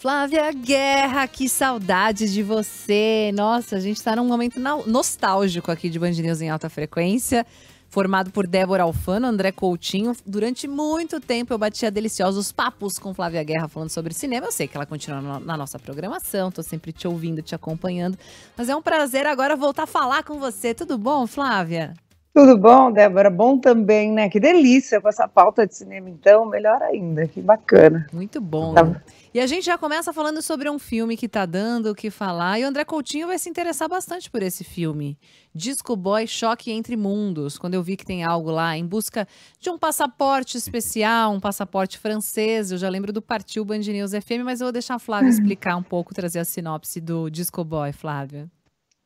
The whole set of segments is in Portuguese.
Flávia Guerra, que saudade de você. Nossa, a gente tá num momento nostálgico aqui de Band News em alta frequência. Formado por Débora Alfano, André Coutinho. Durante muito tempo eu batia deliciosos papos com Flávia Guerra falando sobre cinema. Eu sei que ela continua na nossa programação, tô sempre te ouvindo, te acompanhando. Mas é um prazer agora voltar a falar com você. Tudo bom, Flávia? Tudo bom, Débora? Bom também, né? Que delícia com essa pauta de cinema, então, melhor ainda, que bacana. Muito bom. Tá. E a gente já começa falando sobre um filme que tá dando o que falar, e o André Coutinho vai se interessar bastante por esse filme. Disco Boy, Choque Entre Mundos. Quando eu vi que tem algo lá em busca de um passaporte especial, um passaporte francês, eu já lembro do Partiu Band News FM, mas eu vou deixar a Flávia explicar um pouco, trazer a sinopse do Disco Boy, Flávia.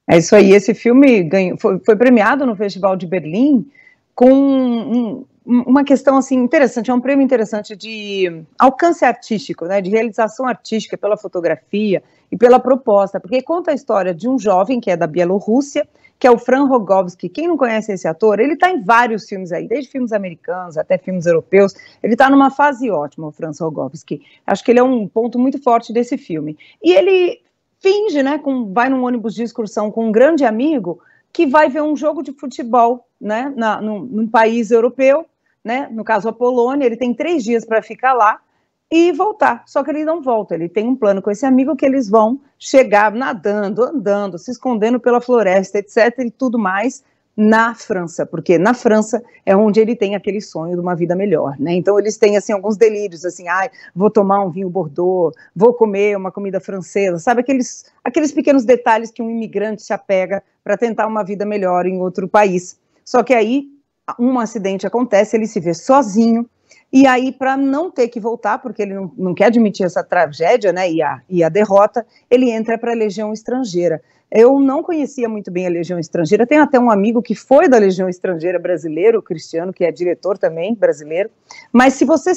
É isso aí, esse filme foi premiado no Festival de Berlim com uma questão assim interessante, é um prêmio interessante de alcance artístico, né, de realização artística pela fotografia e pela proposta, porque conta a história de um jovem que é da Bielorrússia, que é o Fran Rogowski. Quem não conhece esse ator, ele está em vários filmes aí, desde filmes americanos até filmes europeus, ele está numa fase ótima, o Fran Rogowski. Acho que ele é um ponto muito forte desse filme. E ele finge, né, vai num ônibus de excursão com um grande amigo que vai ver um jogo de futebol, né, num país europeu, né, no caso a Polônia. Ele tem 3 dias para ficar lá e voltar, só que ele não volta, ele tem um plano com esse amigo que eles vão chegar nadando, andando, se escondendo pela floresta, etc, e tudo mais, na França, porque na França é onde ele tem aquele sonho de uma vida melhor, né? Então eles têm assim alguns delírios, assim, vou tomar um vinho Bordeaux, vou comer uma comida francesa, sabe aqueles pequenos detalhes que um imigrante se apega para tentar uma vida melhor em outro país. Só que aí um acidente acontece, ele se vê sozinho, e aí para não ter que voltar, porque ele não quer admitir essa tragédia, né, e a derrota, ele entra para a Legião Estrangeira. Eu não conhecia muito bem a Legião Estrangeira, tenho até um amigo que foi da Legião Estrangeira brasileiro, o Cristiano, que é diretor também, brasileiro, mas se você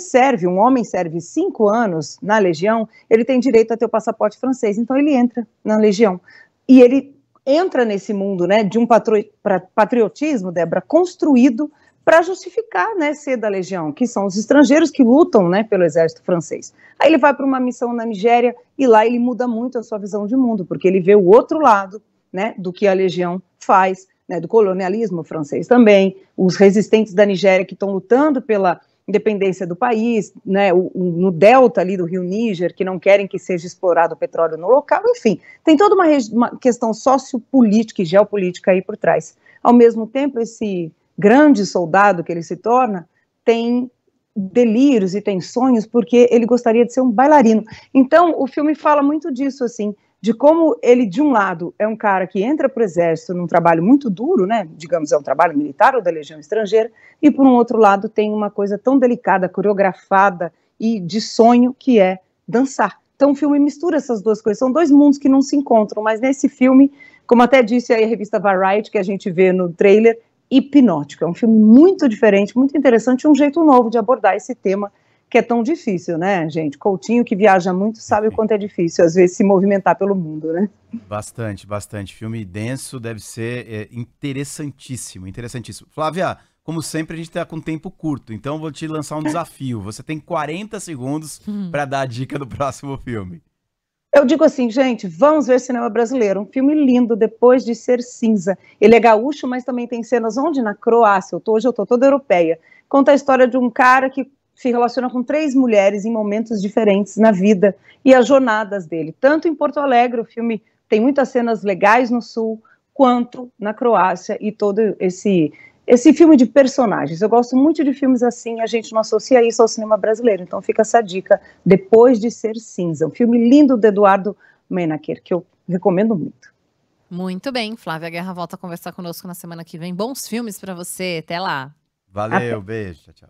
um homem serve 5 anos na Legião, ele tem direito a ter o passaporte francês, então ele entra na Legião, e ele entra nesse mundo, né, de um patriotismo, Débora, construído para justificar, né, ser da Legião, que são os estrangeiros que lutam, né, pelo exército francês. Aí ele vai para uma missão na Nigéria e lá ele muda muito a sua visão de mundo, porque ele vê o outro lado, né, do que a Legião faz, né, do colonialismo francês também, os resistentes da Nigéria que estão lutando pela independência do país, né, no delta ali do rio Níger, que não querem que seja explorado o petróleo no local, enfim, tem toda uma questão sociopolítica e geopolítica aí por trás. Ao mesmo tempo, esse grande soldado que ele se torna, tem delírios e tem sonhos, porque ele gostaria de ser um bailarino. Então, o filme fala muito disso, assim, de como ele, de um lado, é um cara que entra para o exército num trabalho muito duro, né, digamos, é um trabalho militar ou da Legião Estrangeira, e por um outro lado tem uma coisa tão delicada, coreografada e de sonho, que é dançar. Então o filme mistura essas duas coisas, são 2 mundos que não se encontram, mas nesse filme, como até disse aí a revista Variety, que a gente vê no trailer, hipnótico. É um filme muito diferente, muito interessante, um jeito novo de abordar esse tema que é tão difícil, né, gente? Coutinho, que viaja muito, sabe o quanto é difícil, às vezes, se movimentar pelo mundo, né? Bastante, bastante. Filme denso, deve ser interessantíssimo, interessantíssimo. Flávia, como sempre, a gente tá com tempo curto, então vou te lançar um desafio. Você tem 40 segundos para dar a dica do próximo filme. Eu digo assim, gente, vamos ver cinema brasileiro, um filme lindo, Depois de Ser Cinza. Ele é gaúcho, mas também tem cenas onde? Na Croácia. Hoje eu tô toda europeia. Conta a história de um cara que se relaciona com 3 mulheres em momentos diferentes na vida e as jornadas dele. Tanto em Porto Alegre, o filme tem muitas cenas legais no sul, quanto na Croácia e todo esse filme de personagens. Eu gosto muito de filmes assim, a gente não associa isso ao cinema brasileiro, então fica essa dica, Depois de Ser Cinza, um filme lindo do Eduardo Menaker, que eu recomendo muito. Muito bem, Flávia Guerra volta a conversar conosco na semana que vem. Bons filmes para você, até lá. Valeu, beijo, tchau, tchau.